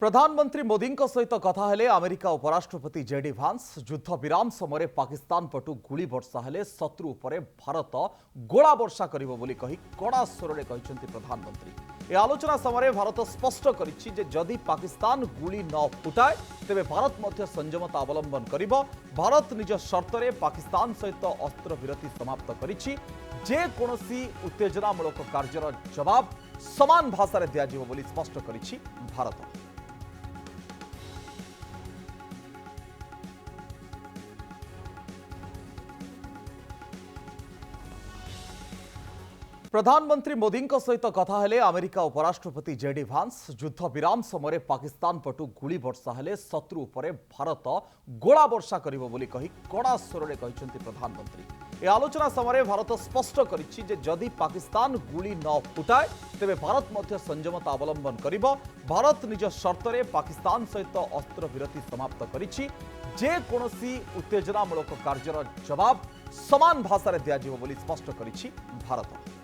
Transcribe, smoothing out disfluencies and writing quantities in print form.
प्रधानमंत्री मोदी सहित कथा हेले अमेरिका उपराष्ट्रपति जेडी भांस युद्ध विराम समय पाकिस्तान पटु गुली वर्षा हेले शत्रु उपरे भारत गोला वर्षा करिबो बोली कही कड़ा स्वर में कहते प्रधानमंत्री। आलोचना समय भारत स्पष्ट करिछि जे जदि पाकिस्तान गुली न फुटाए तेबे भारत मध्य संयमता अवलंबन करिबो। भारत निज शर्त में पाकिस्तान सहित अस्त्र विरति समाप्त करिछि। जे कोनोसी उत्तेजनामूलक कार्यर जवाब समान भाषा दियाजिबो बोली स्पष्ट करिछि भारत। प्रधानमंत्री मोदी सहित कथा हेले अमेरिका उपराष्ट्रपति जेडी भांस युद्ध विराम समय पाकिस्तान पटु गुली वर्षा हेले शत्रु उपरे भारत गोला वर्षा करिबो बोली कही कड़ा स्वर में कहते प्रधानमंत्री। आलोचना समय भारत स्पष्ट करिछि जे जदि पाकिस्तान गुली न फुटाए तेबे भारत मध्य संयमता अवलंबन करिबो। भारत निज शर्त में पाकिस्तान सहित अस्त्र विरति समाप्त करिछि। जे कोनोसी उत्तेजनामूलक कार्यर जवाब समान भाषा दियाजिबो बोली स्पष्ट करिछि भारत।